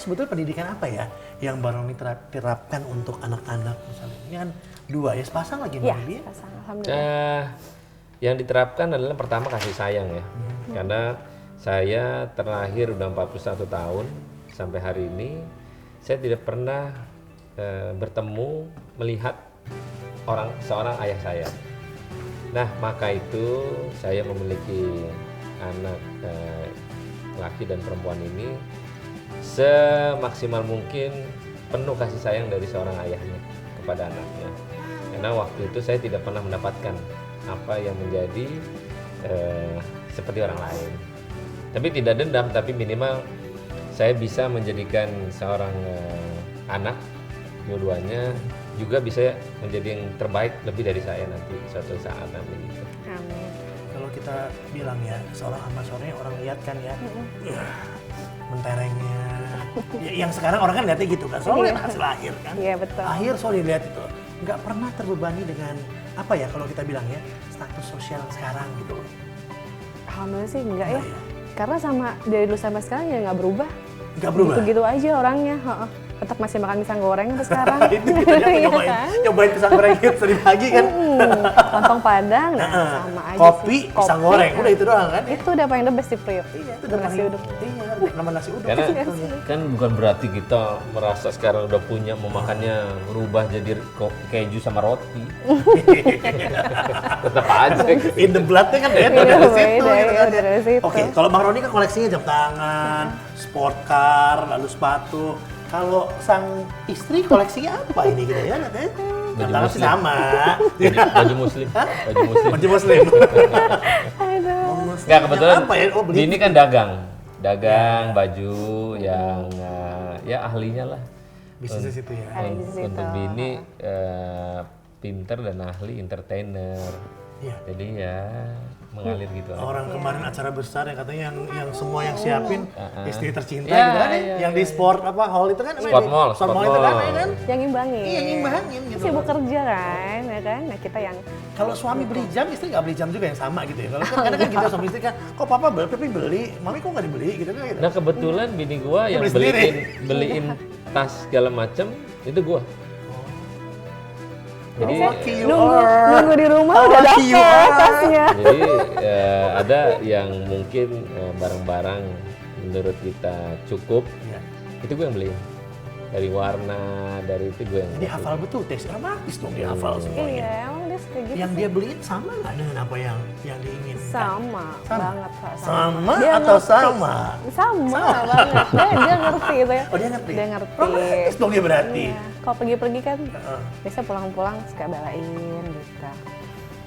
sebetulnya pendidikan apa ya yang Mbak Roni terapkan untuk anak-anak misalnya? Ini kan 2 ya, sepasang lagi Mbak Iya, Bibi? sepasang, alhamdulillah. Yang diterapkan adalah pertama kasih sayang ya. Karena saya terlahir udah 41 tahun sampai hari ini saya tidak pernah bertemu melihat seorang ayah saya. Nah, maka itu saya memiliki anak laki dan perempuan ini semaksimal mungkin penuh kasih sayang dari seorang ayahnya kepada anaknya. Karena waktu itu saya tidak pernah mendapatkan apa yang menjadi seperti orang lain. Tapi tidak dendam, tapi minimal saya bisa menjadikan seorang anak dua-duanya juga bisa menjadi yang terbaik lebih dari saya nanti suatu saat nanti gitu. Amin. Kalau kita bilang ya, seorang Ahmad Syaroni orang lihat kan ya, menterengnya. Ya, yang sekarang orang kan lihatnya gitu kan, soalnya lihat hasil akhir kan. Iya, betul. Akhir soalnya lihat itu. Nggak pernah terbebani dengan apa ya kalau kita bilang ya, status sosial sekarang gitu. Alhamdulillah sih enggak ya. Enggak ya? Karena sama dari dulu sampai sekarang ya nggak berubah. Nggak berubah? Gitu-gitu aja orangnya. Tetap masih makan pisang goreng sampai sekarang. Itu kita Iya nyobain pisang goreng tadi pagi kan. Lontong Padang, nah sama aja Kopi, sih. pisang goreng, udah itu doang kan? Itu udah paling the best di Priok. Itu udah Nasi uduk. Iya, nama nasi uduk. Karena sebetulnya. kan bukan berarti kita merasa sekarang udah punya mau makannya berubah jadi keju sama roti. Tetap aja. In the blood-nya kan beda Iya, dari situ. beda, gitu kan. iya, dari situ. Oke, kalau Bang Roni kan koleksinya jam tangan, sport car, lalu sepatu. Kalau sang istri koleksinya apa ini kita ya? Katanya? Baju Jam tangan sih muslim. sama. Baju muslim. Baju muslim. Baju muslim. Aduh. Nggak, kebetulan Apa ya? Oh, beli. Bini kan dagang baju yang ya ahlinya lah. Bisnis di situ ya. Ada di situ. Untuk Bini pinter dan ahli entertainer. Iya. Jadi ya mengalir gitu. Orang kemarin acara besar yang katanya yang semua yang siapin istri tercinta Iya, gitu kan ya. iya, Yang di sport apa hall itu kan Sport mall, sport sport mall itu kan mall. ya kan. Yang imbangin. Iya, ngimbangin gitu. Sibuk kerja kan, ya kan? Nah kita yang Kalau suami beli jam, istri nggak beli jam juga yang sama gitu ya. Kalau kan kadang kan gitu suami istri kan, kok papa beli, tapi beli, mami kok nggak dibeli gitu kan. Gitu. Nah kebetulan bini gua yang beli sendiri. beliin tas segala macem itu gua. Jadi Lucky you are. nunggu di rumah How udah lucky you dapet are. tasnya. Jadi ada yang mungkin barang-barang menurut kita cukup, Iya. itu gue yang beliin. Dari warna, dari itu gue yang Dia hafal betul, tes dramatis dong dia hafal semuanya. Iya, emang dia kayak gitu. Yang dia beliin sama nggak dengan apa yang diinginkan? Sama, banget Kak, Sama Dia atau ngerti. sama? Sama banget. Dia ngerti gitu ya. Oh dia ngerti? Dia ngerti. Romantis dong dia berarti. Iya. Kalau pergi-pergi kan Heeh. biasanya pulang-pulang suka balain gitu.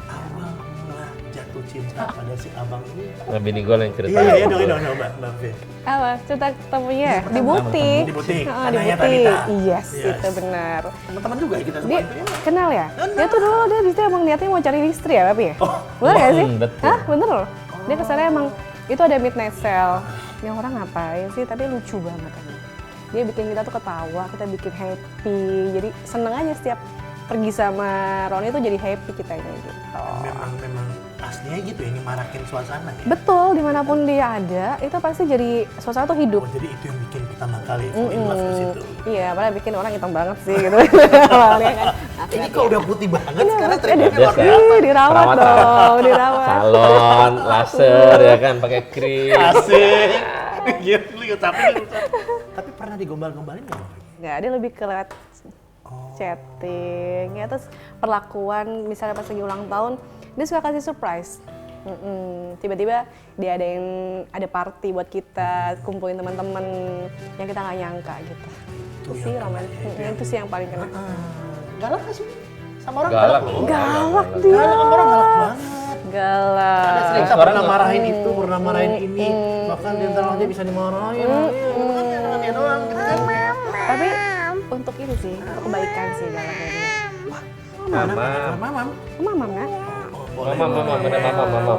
Awal mula jatuh cinta pada si abang ini. Nah, bini gue yang cerita. Iya dong Mbak Vin. Apa? Cerita ketemunya Iya, di butik. Di butik. Heeh, di Anaknya butik. Talita. Yes, Yes. itu benar. Teman-teman juga ya kita semua Dia itu ya. kenal ya? Dia tuh dulu dia di situ emang niatnya mau cari istri ya, Papi ya? Oh, Bener nggak sih? betul. Hah? Bener loh. Dia kesannya emang itu ada midnight sale. Ini orang ngapain sih? Tapi lucu banget kan. Dia bikin kita tuh ketawa, kita bikin happy. Jadi seneng aja setiap pergi sama Roni tuh jadi happy kita ini gitu. Memang aslinya gitu ya, nyemarakin suasana ya. Betul, dimanapun dia ada, itu pasti jadi suasana tuh hidup. Oh, jadi itu yang bikin pertama kali fall in love ke situ. Iya, padahal bikin orang hitam banget sih gitu. Awalnya kan. Ini kok udah putih banget sekarang Dia treatmentnya luar biasa. dirawat Perawatan. dong, dirawat. Salon, laser ya kan, pakai krim. Asik. Gila, tapi pernah digombal-gombalin nggak? Nggak, dia lebih ke lewat chatting, ya terus perlakuan misalnya pas lagi ulang tahun, dia suka kasih surprise. Tiba-tiba dia ada party buat kita, kumpulin teman-teman yang kita nggak nyangka gitu. Itu yang sih kena romantis, ya, itu sih yang paling kena. Galak nggak sih? Sama orang Galak. loh. Galak dia. Galak sama orang galak banget. Galak. Ada cerita Sekarang pernah nggak- marahin itu, pernah marahin ini, bahkan di antara aja bisa dimarahin. Itu kan dengan dia doang gitu kan. Tapi untuk ini sih, untuk kebaikan sih galaknya dia. Mamam. Mama nggak? Mama, bener mama.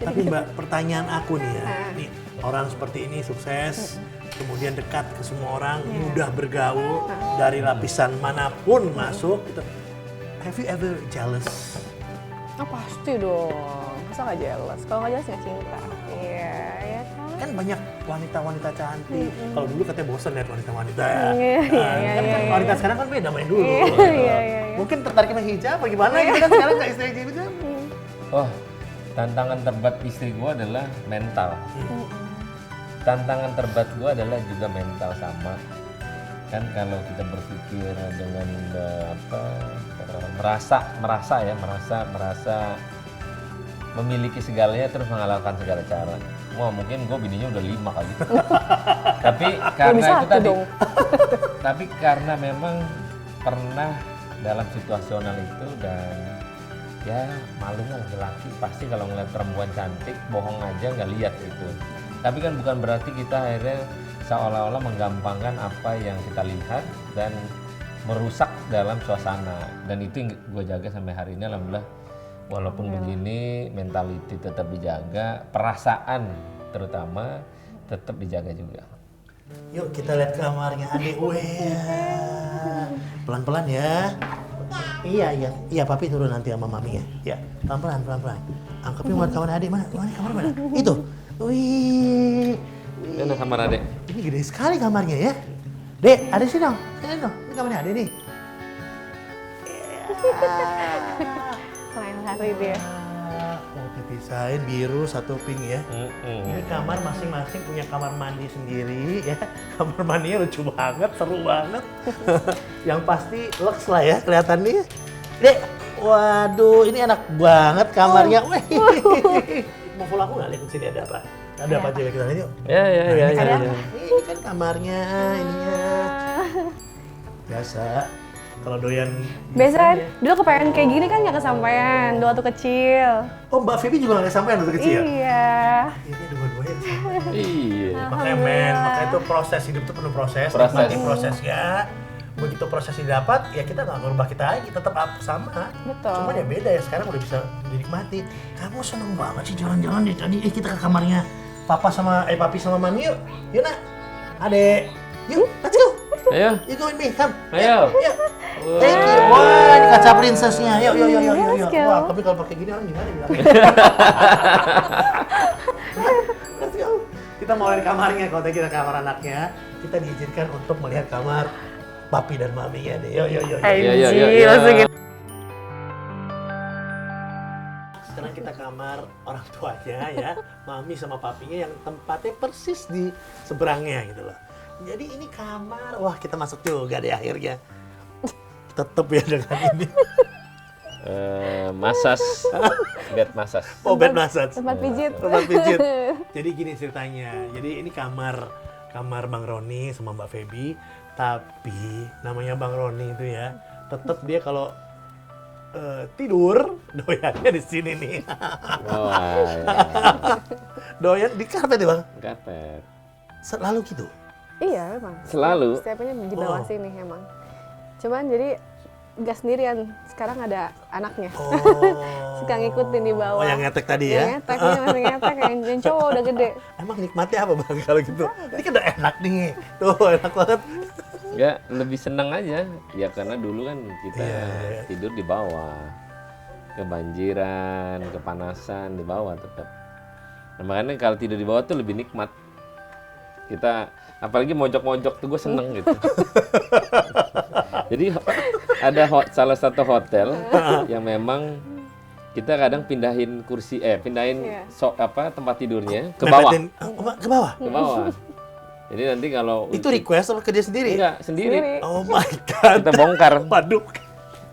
Tapi Mbak, pertanyaan aku nih ya, nih orang seperti ini sukses, kemudian dekat ke semua orang, mudah bergaul dari lapisan manapun masuk. Gitu. Have you ever jealous? Oh pasti dong, masa nggak jealous? Kalau nggak jealous nggak cinta. Iya, ya kan? kan banyak wanita-wanita cantik. Kalau dulu katanya bosan lihat wanita-wanita ya. Kan wanita sekarang kan beda main dulu. Mungkin tertarik sama hijab apa gimana gitu kan sekarang nggak istilah hijab. Oh, tantangan terberat istri gue adalah mental. Tantangan terberat gue adalah juga mental sama. Kan kalau kita berpikir dengan merasa memiliki segalanya terus mengalahkan segala cara. Wah, mungkin gue bininya udah 5 kali. Tapi karena itu tadi. Tapi karena memang pernah dalam situasional itu dan ya malu lah laki-laki pasti kalau ngeliat perempuan cantik bohong aja nggak lihat gitu. Tapi kan bukan berarti kita akhirnya seolah-olah menggampangkan apa yang kita lihat dan merusak dalam suasana. Dan itu yang gue jaga sampai hari ini, alhamdulillah. Walaupun begini, mentality tetap dijaga, perasaan terutama tetap dijaga juga. Yuk kita lihat kamarnya adik. Pelan-pelan ya. Iya, papi turun nanti sama mami ya. Ya, pelan-pelan. Angkapin buat kamar adik mana? Kamar mana? Itu. Wih. Mana kamar adek? Ini gede sekali kamarnya ya. Dek, ada sini dong. Sini dong. Ini kamarnya adek nih. Lain hari dia. Mau dipisahin biru satu pink ya. Ini kamar masing-masing punya kamar mandi sendiri ya. Kamar mandinya lucu banget, seru banget. Yang pasti lux lah ya kelihatannya. Dek, waduh ini enak banget kamarnya. Mau full aku nggak lihat di sini ada apa? Ada apa aja kita lihat yuk. Ya. Ini kan kamarnya ininya. Biasa. Kalau doyan Biasa dulu kepengen kayak gini kan nggak kesampaian waktu kecil. Oh, Mbak Vivi juga nggak kesampaian waktu kecil? Iya. Ini dua-duanya kesampaian. Iya. Makanya itu proses hidup itu penuh proses. Nikmati prosesnya. Begitu prosesnya didapat, ya kita nggak merubah kita lagi, tetap sama. Betul. Cuma ya beda ya, sekarang udah bisa dinikmati. Kamu seneng banget sih jalan-jalan deh tadi. Kita ke kamarnya papi sama mami yuk. Yuk nak, adek. Yuk, let's go. Ayo. You go with me, come. Ayo. Yuk. Thank you. Wah, ini kaca princessnya. Yuk. Let's go. Wah, tapi kalau pakai gini orang gimana bilang? Let's go. Kita mau lihat kamarnya. Kalau tadi kita kamar anaknya, kita diizinkan untuk melihat kamar papi dan maminya deh. Yuk. Iya. Sekarang kita kamar orang tuanya ya, mami sama papinya yang tempatnya persis di seberangnya gitu loh. Jadi ini kamar, wah kita masuk juga deh akhirnya. Tetep ya dengan ini. Bed massage. Oh, bed massage. Tempat pijit. Tempat pijit. Jadi gini ceritanya. Jadi ini kamar Bang Roni sama Mbak Feby. Tapi namanya Bang Roni itu ya, tetap dia kalau tidur doyannya di sini nih. Oh, Doyan di karpet ya Bang? Karpet. Selalu gitu? Iya memang. Selalu. Setiapnya di bawah sini emang. Cuman jadi nggak sendirian. Sekarang ada anaknya. Oh. Suka ngikutin di bawah. Oh, yang ngetek tadi ya? Ngeteknya masih ngetek yang cowok udah gede. Emang nikmatnya apa Bang kalau gitu? Ini kan udah enak nih. Tuh, enak banget. Ya, lebih senang aja. Ya karena dulu kan kita tidur di bawah. Kebanjiran, kepanasan di bawah tetap. Nah, makanya kalau tidur di bawah tuh lebih nikmat. Kita apalagi mojok-mojok tuh gue seneng gitu. Jadi ada salah satu hotel yang memang kita kadang pindahin tempat tidurnya ke bawah. Ke bawah? Ke bawah. Jadi nanti kalau itu request apa kerja sendiri? Enggak, sendiri. Oh my god. Kita bongkar. Waduh.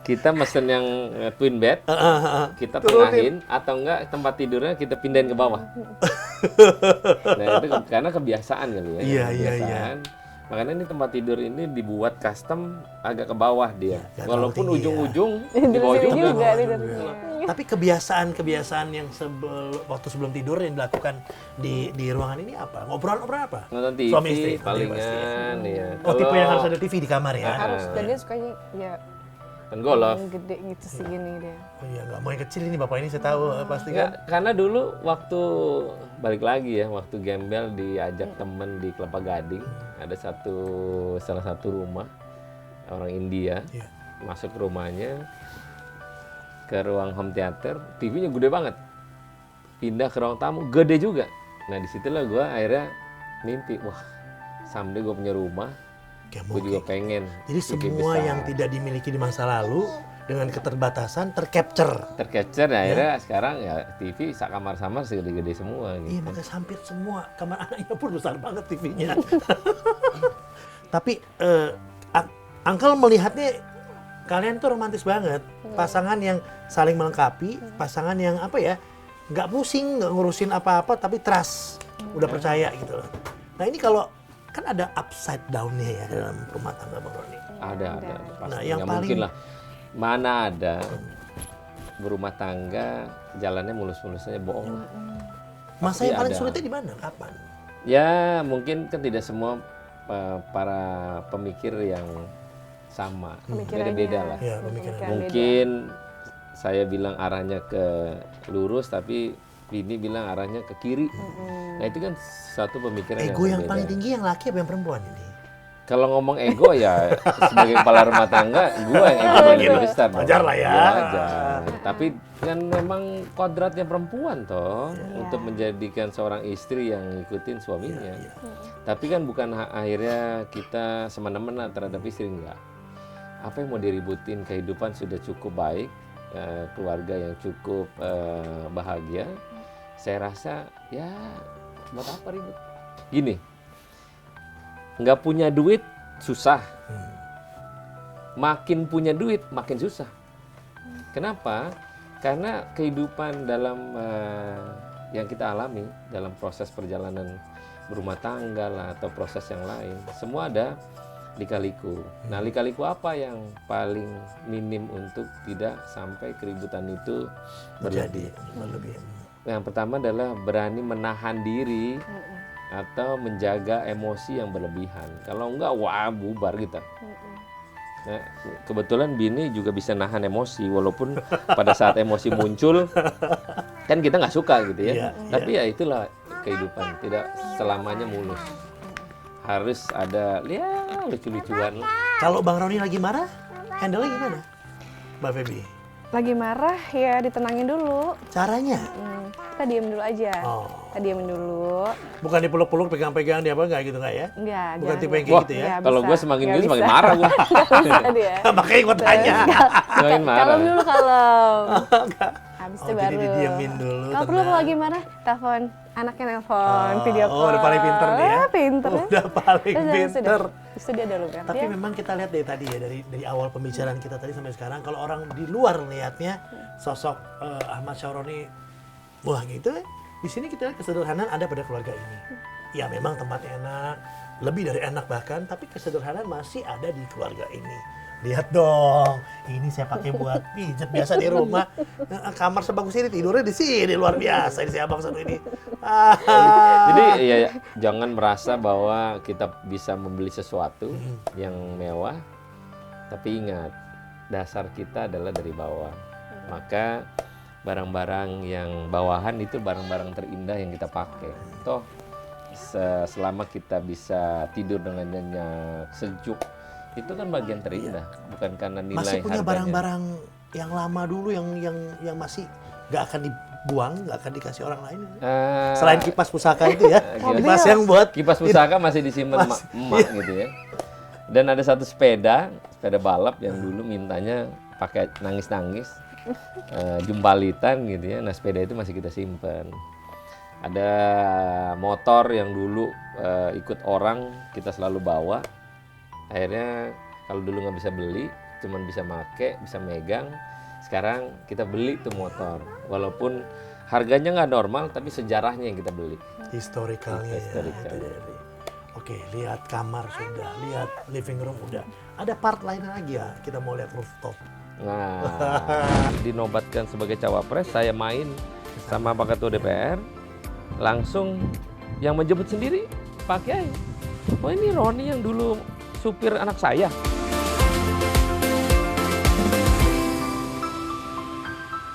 Kita mesen yang twin bed, kita tengahin atau enggak tempat tidurnya kita pindahin ke bawah. Nah itu karena kebiasaan kali ya. Iya. Makanya ini tempat tidur ini dibuat custom agak ke bawah dia. Walaupun ujung-ujung di bawah juga. Tapi kebiasaan yang waktu sebelum tidur yang dilakukan di ruangan ini apa? Ngobrol apa? Nonton TV, suami istri palingan ya. Oh, tipe yang harus ada TV di kamar ya? Harus, dan dia sukanya ya golf. Gede gitu segini dia. Oh iya, nggak mau yang kecil ini bapak ini saya tahu pasti kan. Karena dulu waktu balik lagi ya, waktu gembel diajak temen di Kelapa Gading, ada salah satu rumah orang India, masuk ke rumahnya, ke ruang home theater, TV-nya gede banget. Pindah ke ruang tamu, gede juga. Nah disitulah gue akhirnya mimpi, wah someday gue punya rumah, gue juga pengen. Jadi semua yang tidak dimiliki di masa lalu dengan keterbatasan tercapture. Nah, akhirnya sekarang ya TV sak kamar sama segede-gede semua gitu. Iya, makanya hampir semua kamar anaknya pun besar banget TV-nya. Tapi Uncle melihatnya kalian tuh romantis banget, pasangan yang saling melengkapi, pasangan yang apa ya, nggak pusing, nggak ngurusin apa-apa, tapi trust, udah percaya gitu loh. Nah ini kalau kan ada upside down-nya ya dalam rumah tangga Bang Roni. Ada. Pasti. Nah, yang Nggak paling mungkin lah. Mana ada berumah tangga jalannya mulus-mulus aja, bohong lah. Masa yang paling ada. sulitnya di mana? Kapan? Ya mungkin kan tidak semua para pemikir yang sama, beda-beda lah. Ya, pemikiran. Mungkin saya bilang arahnya ke lurus, tapi Bini bilang arahnya ke kiri. Nah itu kan satu pemikiran Ego yang berbeda. paling tinggi yang laki apa yang perempuan ini? Kalau ngomong ego ya sebagai kepala rumah tangga, gue yang ego paling besar. Wajar lah ya. Wajar. Tapi kan memang kodratnya perempuan toh untuk menjadikan seorang istri yang ngikutin suaminya. Tapi kan bukan akhirnya kita semena-mena terhadap istri, enggak. Apa yang mau diributin, kehidupan sudah cukup baik, keluarga yang cukup bahagia. Saya rasa ya buat apa ribut? Gini, nggak punya duit susah, makin punya duit makin susah. Kenapa? Karena kehidupan dalam yang kita alami dalam proses perjalanan berumah tangga lah atau proses yang lain, semua ada lika-liku. Nah, lika-liku apa yang paling minim untuk tidak sampai keributan itu berlebih? Yang pertama adalah berani menahan diri atau menjaga emosi yang berlebihan. Kalau enggak, wah bubar kita. Nah, kebetulan Bini juga bisa nahan emosi, walaupun pada saat emosi muncul, kan kita nggak suka gitu ya. Tapi ya itulah kehidupan, tidak selamanya mulus. Harus ada lucu-lucuan lah. Kalau Bang Roni lagi marah, handle-nya gimana, Mbak Feby? Lagi marah ya ditenangin dulu. Caranya? Kita diem dulu aja. Kita diemin dulu. Bukan dipeluk-peluk, pegang-pegang dia apa, nggak gitu nggak ya? Enggak. Bukan tipe yang jangan. kayak gitu ya? Kalau gue semakin gini semakin marah gue. Bisa dia. Makanya gue tanya. Semakin marah. Kalem dulu, kalem. Habis itu baru. Jadi didiemin dulu. Kalau perlu kalau lagi marah, telepon anaknya, nelpon, video call. Oh, udah paling pinter dia. Pinter. Udah paling pinter. Itu dia dulu kan. Tapi memang kita lihat dari tadi ya, dari awal pembicaraan kita tadi sampai sekarang, kalau orang di luar lihatnya sosok Ahmad Syaroni, wah gitu. Di sini kita lihat kesederhanaan ada pada keluarga ini. Ya memang tempatnya enak, lebih dari enak bahkan, tapi kesederhanaan masih ada di keluarga ini. Lihat dong, ini saya pakai buat pijat biasa di rumah. Kamar sebagus ini tidurnya di sini, luar biasa ini si abang satu ini. Jadi ya jangan merasa bahwa kita bisa membeli sesuatu yang mewah, tapi ingat dasar kita adalah dari bawah. Maka barang-barang yang bawahan itu barang-barang terindah yang kita pakai. Toh selama kita bisa tidur dengan nyenyak, sejuk, itu kan bagian terindah, bukan karena nilai masih punya harganya. barang-barang yang lama dulu yang masih nggak akan dibuang, nggak akan dikasih orang lain. Selain kipas pusaka itu ya, kipas yang buat kipas pusaka masih disimpan emak gitu ya. Dan ada satu sepeda balap yang dulu mintanya pakai nangis-nangis, jumpalitan gitu ya. Nah sepeda itu masih kita simpan. Ada motor yang dulu ikut orang kita selalu bawa. Akhirnya kalau dulu nggak bisa beli, cuman bisa make, bisa megang. Sekarang kita beli tuh motor, walaupun harganya nggak normal, tapi sejarahnya yang kita beli. Historikalnya. Ya. Oke, lihat kamar sudah, lihat living room udah. Ada part lain lagi ya, kita mau lihat rooftop. Nah, dinobatkan sebagai cawapres, saya main sama Pak Ketua DPR, langsung yang menjemput sendiri Pak Kiai. Oh ini Roni yang dulu supir anak saya.